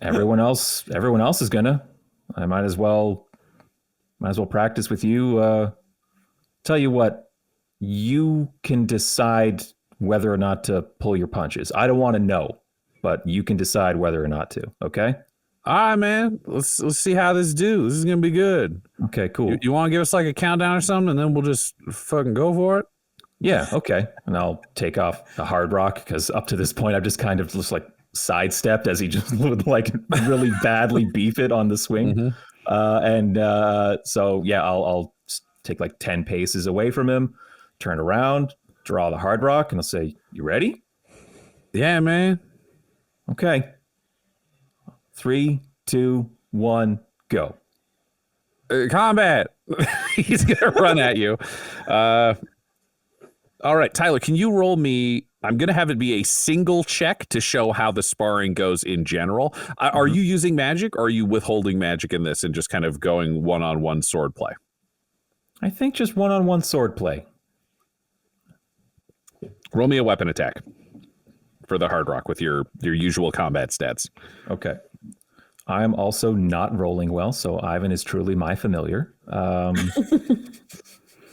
Everyone else is gonna. I might as well practice with you. Tell you what, you can decide whether or not to pull your punches. I don't want to know, but you can decide whether or not to. Okay. All right, man. Let's see how this do. This is gonna be good. Okay, cool. You want to give us like a countdown or something, and then we'll just fucking go for it? Yeah. Okay. And I'll take off the hard rock because up to this point I've just kind of like sidestepped as he just would like really badly beef it on the swing. Mm-hmm. So yeah, I'll take like 10 paces away from him, turn around, draw the hard rock, and I'll say, "You ready?" Yeah, man. Okay. 3, 2, 1, go. Combat. He's gonna run at you. All right, Tyler, can you roll me? I'm going to have it be a single check to show how the sparring goes in general. Are you using magic, or are you withholding magic in this and just kind of going one-on-one sword play? I think just one-on-one sword play. Roll me a weapon attack for the hard rock with your usual combat stats. Okay. I'm also not rolling well, so Ivan is truly my familiar.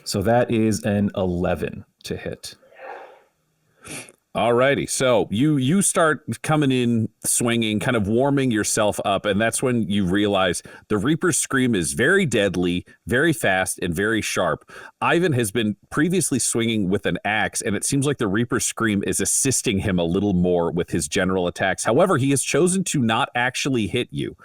So that is an 11 to hit. Alrighty, so you start coming in swinging, kind of warming yourself up, and that's when you realize the Reaper's Scream is very deadly, very fast, and very sharp. Ivan has been previously swinging with an axe, and it seems like the Reaper's Scream is assisting him a little more with his general attacks. However, he has chosen to not actually hit you.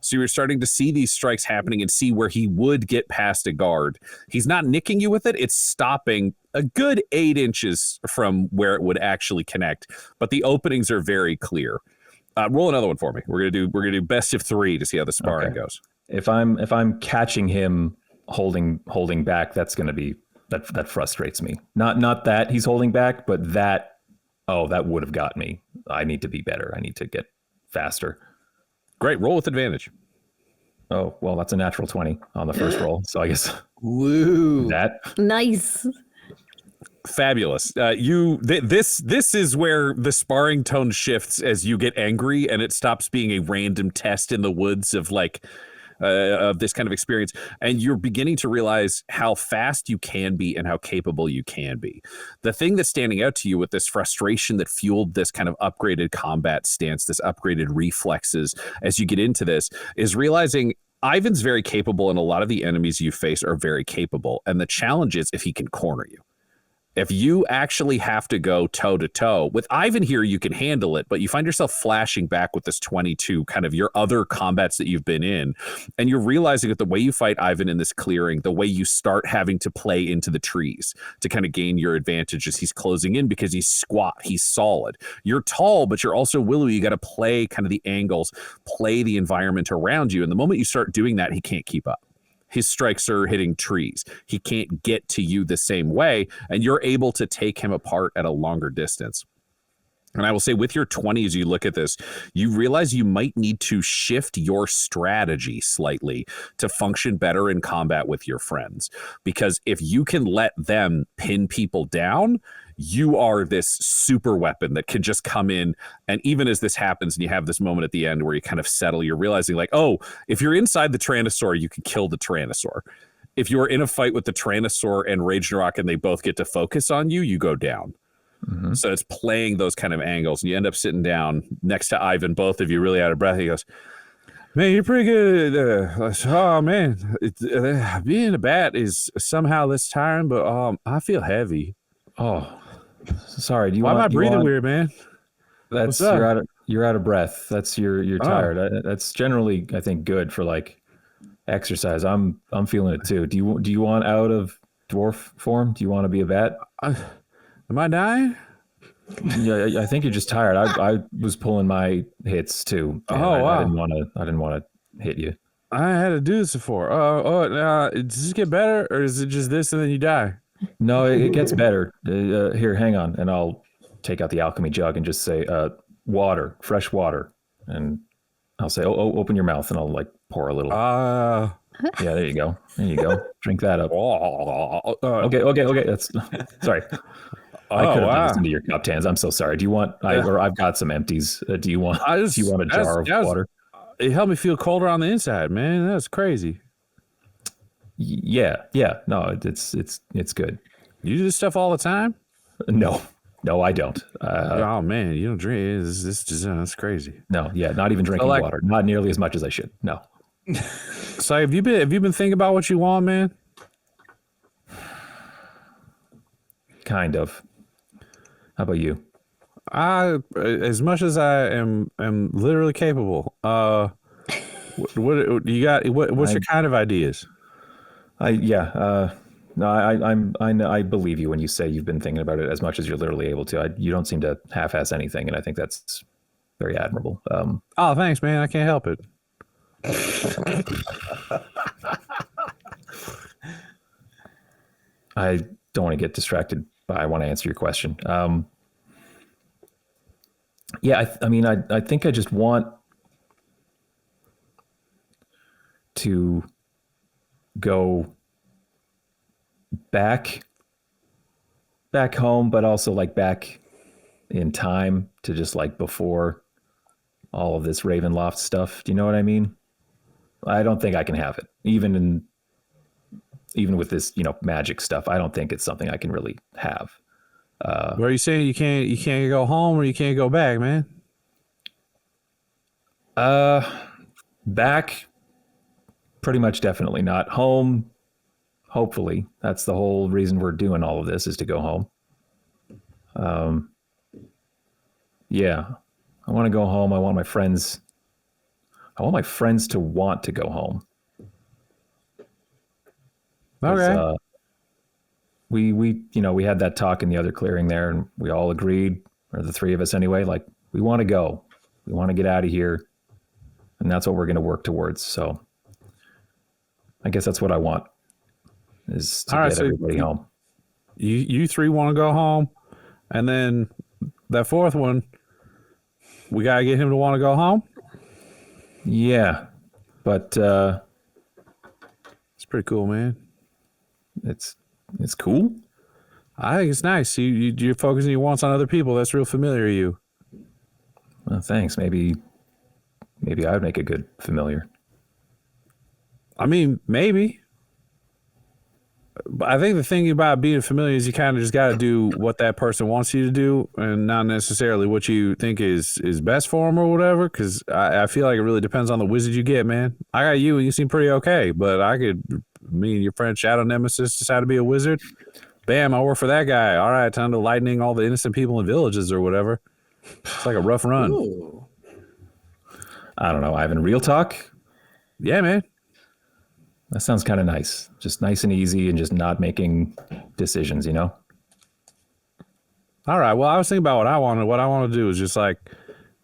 So you're starting to see these strikes happening and see where he would get past a guard. He's not nicking you with it. It's stopping a good 8 inches from where it would actually connect. But the openings are very clear. Roll another one for me. We're gonna do best of 3 to see how the sparring goes. If I'm catching him holding back, that's gonna be that frustrates me. Not that he's holding back, but that would have got me. I need to be better. I need to get faster. Great. Roll with advantage. Oh, well, that's a natural 20 on the first roll. So I guess. Woo. That. Nice. Fabulous. This is where the sparring tone shifts as you get angry, and it stops being a random test in the woods of like of this kind of experience, and you're beginning to realize how fast you can be and how capable you can be. The thing that's standing out to you with this frustration that fueled this kind of upgraded combat stance, this upgraded reflexes as you get into this, is realizing Ivan's very capable, and a lot of the enemies you face are very capable, and the challenge is if he can corner you. If you actually have to go toe to toe with Ivan here, you can handle it, but you find yourself flashing back with this 22, kind of your other combats that you've been in. And you're realizing that the way you fight Ivan in this clearing, the way you start having to play into the trees to kind of gain your advantage as he's closing in because he's squat, he's solid. You're tall, but you're also willowy. You got to play kind of the angles, play the environment around you. And the moment you start doing that, he can't keep up. His strikes are hitting trees. He can't get to you the same way, and you're able to take him apart at a longer distance. And I will say with your 20, as you look at this, you realize you might need to shift your strategy slightly to function better in combat with your friends. Because if you can let them pin people down, you are this super weapon that can just come in. And even as this happens and you have this moment at the end where you kind of settle, you're realizing like, oh, if you're inside the Tyrannosaur, you can kill the Tyrannosaur. If you're in a fight with the Tyrannosaur and Ragnarok and they both get to focus on you, you go down. Mm-hmm. So it's playing those kind of angles. And you end up sitting down next to Ivan, both of you really out of breath. He goes, man, you're pretty good. Oh, man, being a bat is somehow less tiring, but I feel heavy. Oh, sorry. Why am I breathing weird, man? That's you're out of breath. That's you're tired. That's generally, I think, good for like exercise. I'm feeling it too. Do you want out of dwarf form? Do you want to be a bat? Am I dying? Yeah, I think you're just tired. I was pulling my hits too. Wow. I didn't want to hit you. I had to do this before. Does this get better, or is it just this and then you die? No, it gets better. Here, hang on, and I'll take out the alchemy jug and just say, water, fresh water, and I'll say, oh, open your mouth, and I'll like pour a little. Yeah, there you go. Drink that up. Okay. That's sorry. I could have done this into your cupped hands. I'm so sorry. Do you want? I've got some empties. Do you want? Do you want a jar of water? It helped me feel colder on the inside, man. That's crazy. Yeah. No, it's good. You do this stuff all the time? No, I don't. Oh man, you don't drink. That's crazy. No, yeah, not even drinking water. Not nearly as much as I should. No. So have you been thinking about what you want, man? Kind of. How about you? As much as I am literally capable. What you got? What's your kind of ideas? No, I believe you when you say you've been thinking about it as much as you're literally able to. You don't seem to half-ass anything, and I think that's very admirable. Oh, thanks, man. I can't help it. I don't want to get distracted, but I want to answer your question. I think I just want to go back home, but also like back in time to just like before all of this Ravenloft stuff. Do you know what I mean? I don't think I can have it. Even with this, magic stuff, I don't think it's something I can really have. What are you saying? You can't go home or you can't go back, man? Back, pretty much definitely not. Home, hopefully. That's the whole reason we're doing all of this, is to go home. Yeah, I want to go home. I want my friends to want to go home. Okay. We had that talk in the other clearing there, and we all agreed, or the three of us anyway, like we want to go. We want to get out of here, and that's what we're going to work towards. So I guess that's what I want, is to get everybody home. You three want to go home, and then that fourth one, we got to get him to want to go home? Yeah, but it's pretty cool, man. It's cool. I think it's nice. You're focusing your wants on other people. That's real familiar to you. Well, thanks. Maybe I would make a good familiar. I mean, maybe. But I think the thing about being familiar is you kind of just got to do what that person wants you to do, and not necessarily what you think is best for them or whatever. Because I feel like it really depends on the wizard you get, man. I got you, and you seem pretty okay. But me and your friend Shadow Nemesis decide to be a wizard. Bam, I work for that guy. All right, time to lightening all the innocent people in villages or whatever. It's like a rough run. Ooh. I don't know, Ivan. Real talk? Yeah, man. That sounds kind of nice. Just nice and easy and just not making decisions, you know? All right. Well, I was thinking about what I wanted. What I want to do is just like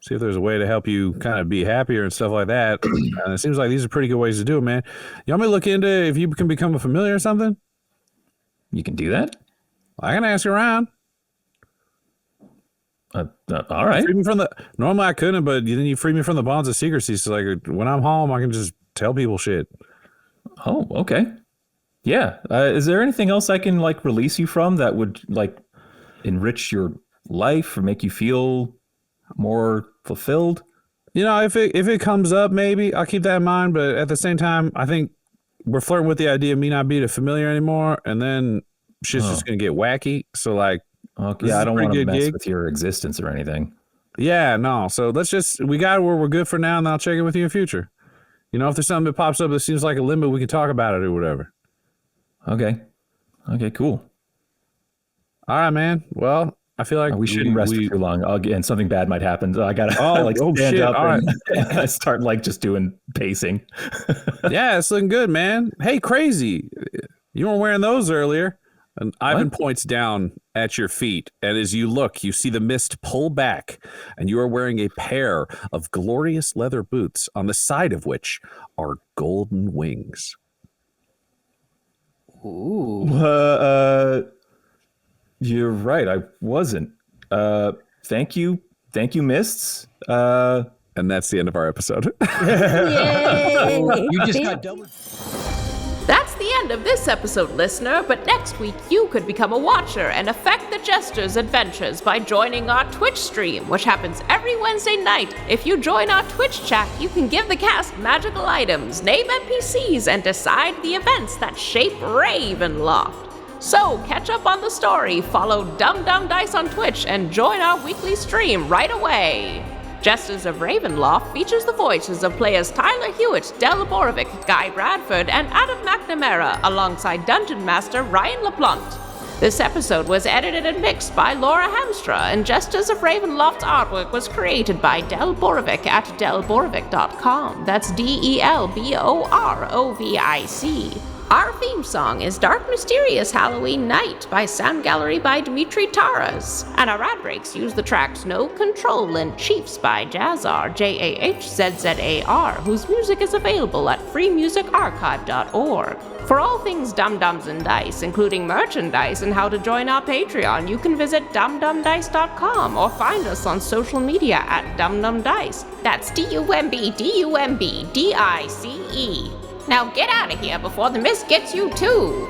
see if there's a way to help you kind of be happier and stuff like that. And it seems like these are pretty good ways to do it, man. You want me to look into if you can become a familiar or something? You can do that? I can ask around. All right. Free me from normally I couldn't, but then you free me from the bonds of secrecy. So like when I'm home, I can just tell people shit. Oh, okay. Yeah. Is there anything else I can like release you from that would like enrich your life or make you feel more fulfilled? You know, if it comes up, maybe I'll keep that in mind. But at the same time, I think we're flirting with the idea of me not being a familiar anymore, and then shit's just gonna get wacky. So like, okay, yeah, I don't want to mess with your existence or anything. Yeah, no. So we got where we're good for now, and I'll check in with you in the future. You know, if there's something that pops up that seems like a limit, we can talk about it or whatever. Okay, cool. All right, man. Well, I feel like we shouldn't rest for too long. Again, something bad might happen. I gotta stand up and start like just doing pacing. Yeah, it's looking good, man. Hey, crazy! You weren't wearing those earlier. And Ivan points down at your feet, and as you look, you see the mist pull back, and you are wearing a pair of glorious leather boots, on the side of which are golden wings. Ooh. You're right. I wasn't. Thank you, mists. And that's the end of our episode. Yay! You just got double. That's the end of this episode, listener, but next week you could become a watcher and affect the Jesters' adventures by joining our Twitch stream, which happens every Wednesday night. If you join our Twitch chat, you can give the cast magical items, name NPCs, and decide the events that shape Ravenloft. So, catch up on the story, follow Dum Dum Dice on Twitch, and join our weekly stream right away. Jesters of Ravenloft features the voices of players Tyler Hewitt, Del Borovic, Guy Bradford, and Adam McNamara, alongside Dungeon Master Ryan LaPlante. This episode was edited and mixed by Laura Hamstra, and Jesters of Ravenloft's artwork was created by Del Borovic at delborovic.com. That's DELBOROVIC. Our theme song is Dark Mysterious Halloween Night by Sound Gallery by Dimitri Taras, and our ad breaks use the tracks No Control and Chiefs by Jazzar, JAHZZAR, whose music is available at freemusicarchive.org. For all things Dum-Dums and Dice, including merchandise and how to join our Patreon, you can visit dumdumdice.com or find us on social media at dumdumdice. That's DUMBDICE. Now get out of here before the mist gets you too!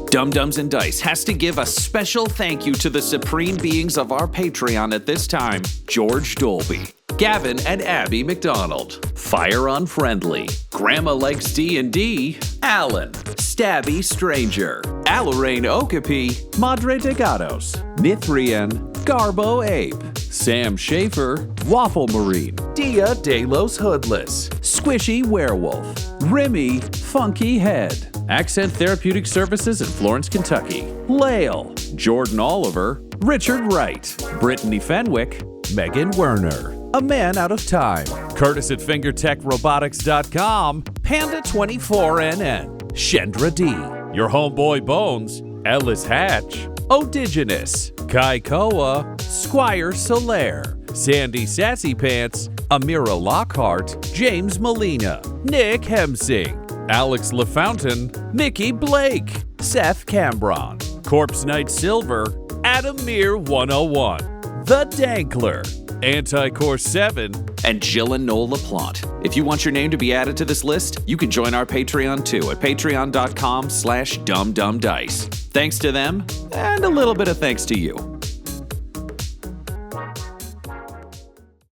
Dum-Dums and Dice has to give a special thank you to the supreme beings of our Patreon at this time: George Dolby, Gavin and Abby McDonald, Fire Unfriendly, Grandma Likes D&D, Alan, Stabby Stranger, Alarain Okapi, Madre de Gatos, Mithrian, Garbo Ape, Sam Schaefer, Waffle Marine, Dia de los Hoodless, Squishy Werewolf, Remy Funky Head, Accent Therapeutic Services in Florence, Kentucky, Lael, Jordan Oliver, Richard Wright, Brittany Fenwick, Megan Werner, A Man Out of Time, Curtis at FingerTechRobotics.com, Panda24NN, Shendra D, Your Homeboy Bones, Ellis Hatch, Odigenous, Kai Koa, Squire Solaire, Sandy Sassy Pants, Amira Lockhart, James Molina, Nick Hemsing, Alex LaFountain, Mickey Blake, Seth Cambron, Corpse Knight Silver, Adamir 101, The Dankler, Anticore 7, and Jill and Noel LaPlante. If you want your name to be added to this list, you can join our Patreon too at patreon.com/dumdumdice. Thanks to them, and a little bit of thanks to you.